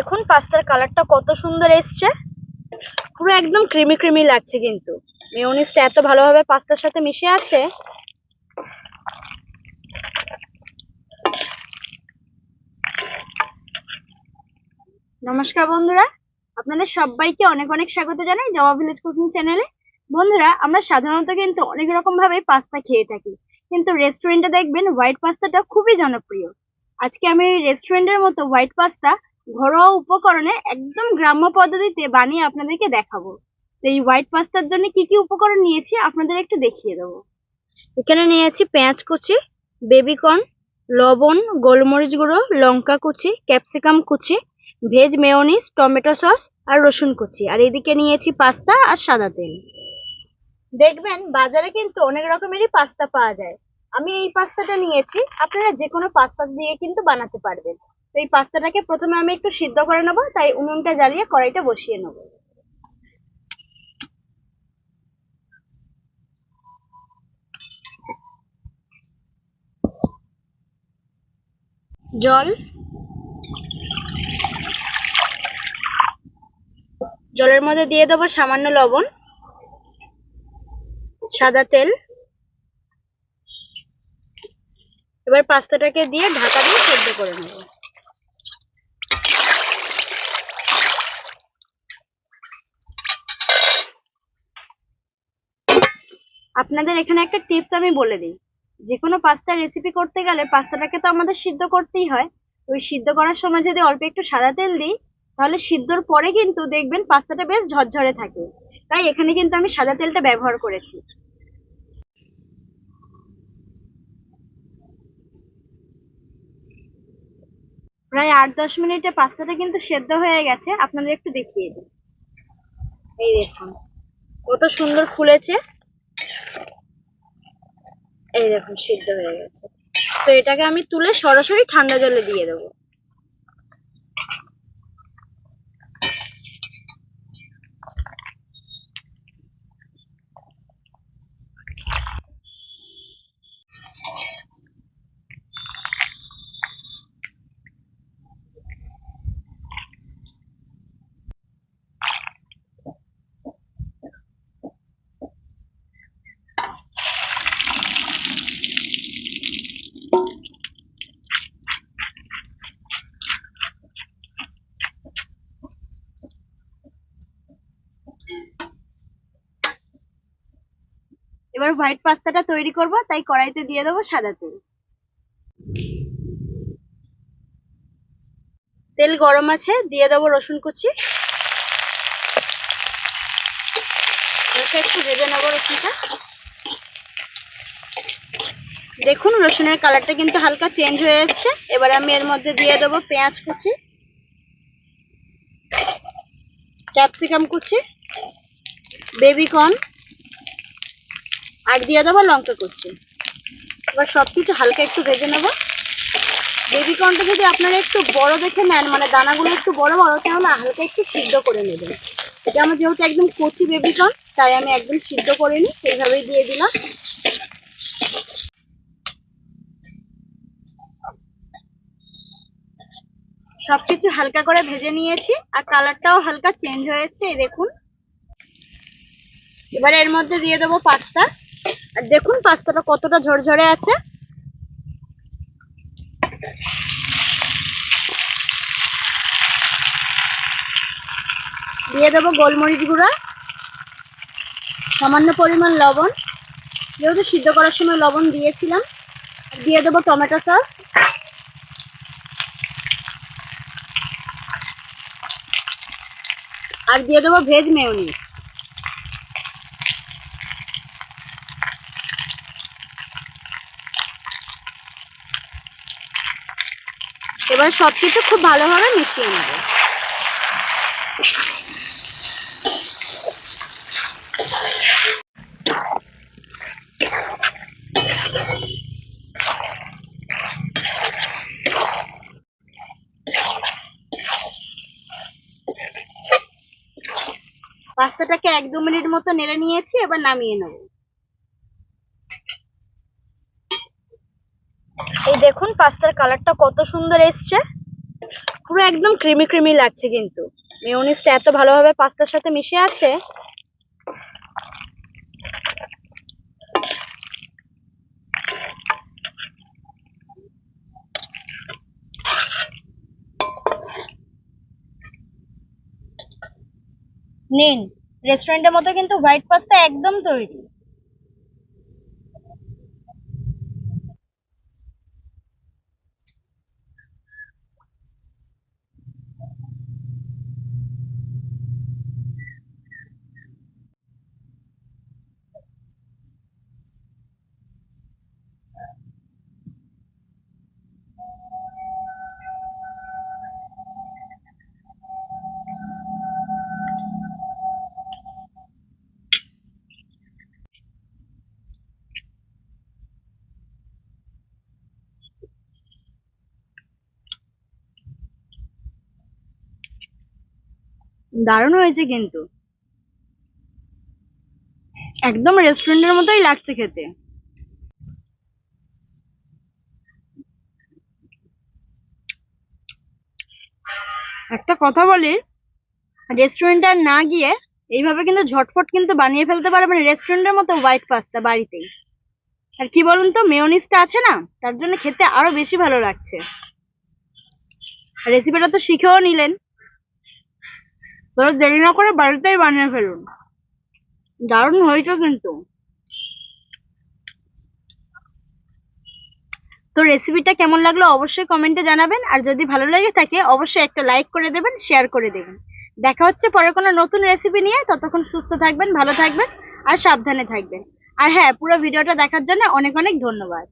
দেখুন পাস্তার কালারটা কত সুন্দর এসছে, পুরো একদম ক্রিমি ক্রিমি লাগছে। কিন্তু মেয়োনিজটা এত ভালোভাবে পাস্তার সাথে মিশে আছে। নমস্কার বন্ধুরা, আপনাদের সবাইকে অনেক অনেক স্বাগত জানাই জাবা ভিলেজ কুকিং চ্যানেলে। বন্ধুরা, আমরা সাধারণত কিন্তু অনেক রকম ভাবে পাস্তা খেয়ে থাকি, কিন্তু রেস্টুরেন্টে দেখবেন হোয়াইট পাস্তাটা খুবই জনপ্রিয়। আজকে আমি রেস্টুরেন্টের মতো হোয়াইট পাস্তা ঘরোয়া উপকরণে একদম গ্রাম্য পদ্ধতিতে বানিয়ে আপনাদেরকে দেখাবো। তো এই হোয়াইট পাস্তার জন্য কি কি উপকরণ নিয়েছি আপনাদের একটু দেখিয়ে দেবো। এখানে নিয়েছি পেঁয়াজ কুচি, বেবিকর্ন, লবণ, গোলমরিচ গুঁড়ো, লঙ্কা কুচি, ক্যাপসিকাম কুচি, ভেজ মেয়োনিজ, টমেটো সস আর রসুন কুচি। আর এদিকে নিয়েছি পাস্তা আর সাদা তেল। দেখবেন বাজারে কিন্তু অনেক রকমেরই পাস্তা পাওয়া যায়। আমি এই পাস্তাটা নিয়েছি, আপনারা যে কোনো পাস্তা দিয়ে কিন্তু বানাতে পারবেন। তো এই পাস্তাটাকে প্রথমে আমি একটু সিদ্ধ করে নেবো, তাই উনুনটা জ্বালিয়ে কড়াইটা বসিয়ে নেবো। জলের মধ্যে দিয়ে দেবো সামান্য লবণ, সাদা তেল। এবার পাস্তাটাকে দিয়ে ঢাকা দিয়ে সেদ্ধ করে নেব। আপনাদের এখানে একটা টিপস আমি বলে দিই, যে কোনো পাস্তার রেসিপি করতে গেলে পাস্তাটাকে তো আমাদের সিদ্ধ করতেই হয়। ওই সিদ্ধ করার সময় যদি অল্প একটু সাদা তেল দিই, তাহলে সিদ্ধর পরে কিন্তু দেখবেন পাস্তাটা বেশ ঝরঝরে থাকে। তাই এখানে কিন্তু আমি সাদা তেলটা ব্যবহার করেছি। প্রায় 8-10 মিনিটে পাস্তাটা কিন্তু সেদ্ধ হয়ে গেছে, আপনাদের একটু দেখিয়ে দিই। এই দেখুন কত সুন্দর ফুলেছে। এই দেখুন সিদ্ধ হয়ে গেছে। তো এটাকে আমি তুলে সরাসরি ঠান্ডা জলে দিয়ে দেবো। এবার হোয়াইট পাস্তাটা তৈরি করব, তাই কড়াইতে দিয়ে দেবো সাদা তেল। তেল গরম আছে, দিয়ে দেবো রসুন কুচি। একটু ভেজে নেবো রসুনটা। দেখুন রসুনের কালারটা কিন্তু হালকা চেঞ্জ হয়ে এসছে। এবার আমি এর মধ্যে দিয়ে দেবো পেঁয়াজ কুচি, ক্যাপসিকাম কুচি, বেবিকর্ন আর দিয়ে দেবো লঙ্কা কুচি। এবার সবকিছু হালকা একটু ভেজে নেবো। বেবিকর্নটা যদি আপনারা একটু বড় দেখে নেন, মানে দানাগুলো একটু বড় বড়, তাহলে হালকা একটু সিদ্ধ করে নেবেন। এটা আমার যেহেতু একদম কচি বেবিকর্ন, তাই আমি একদম সিদ্ধ করে নিই, সেইভাবেই দিয়ে দিলাম। সবকিছু হালকা করে ভেজে নিয়েছি, আর কালারটাও হালকা চেঞ্জ হয়েছে, দেখুন। এবার এর মধ্যে দিয়ে দেবো পাস্তা। আর দেখুন পাস্তাটা কতটা ঝরঝরে আছে। দিয়ে দেবো গোলমরিচ গুঁড়া, সামান্য পরিমাণ লবণ, যেহেতু সিদ্ধ করার সময় লবণ দিয়েছিলাম। দিয়ে দেবো টমেটো সস, আর দিয়ে দেবো ভেজ মেয়োনিজ। এবার সবকিছু খুব ভালোভাবে মিশিয়ে নেব। পাস্তাটাকে 1-2 মিনিট মতো নেড়ে নিয়েছি, এবার নামিয়ে নেব। এই দেখুন পাস্তার কালারটা কত সুন্দর এসছে, পুরো একদম ক্রিমি ক্রিমি লাগছে, কিন্তু মেয়োনিজটা এত ভালোভাবে পাস্তার সাথে মিশে আছে। নিন, রেস্টুরেন্টের মতো কিন্তু হোয়াইট পাস্তা একদম তৈরি। দারুণ হয়েছে কিন্তু, একদম রেস্টুরেন্টের মতোই লাগছে খেতে। একটা কথা বলি, রেস্টুরেন্টে আর না গিয়ে এইভাবে কিন্তু ঝটফট কিন্তু বানিয়ে ফেলতে পারবেন রেস্টুরেন্টের মতো হোয়াইট পাস্তা বাড়িতেই। আর কি বলুন তো, মেয়োনিজটা আছে না, তার জন্য খেতে আরো বেশি ভালো লাগছে। রেসিপিটা তো শিখেও নিলেন, তো দেরি না করে বাড়িতেই বানিয়ে ফেলুন। দারুণ হয়েছে কিন্তু। তো রেসিপিটা কেমন লাগলো অবশ্যই কমেন্টে জানাবেন, আর যদি ভালো লেগে থাকে অবশ্যই একটা লাইক করে দেবেন, শেয়ার করে দেবেন। দেখা হচ্ছে পরে কোনো নতুন রেসিপি নিয়ে, ততক্ষণ সুস্থ থাকবেন, ভালো থাকবেন আর সাবধানে থাকবেন। আর হ্যাঁ, পুরো ভিডিওটা দেখার জন্য অনেক অনেক ধন্যবাদ।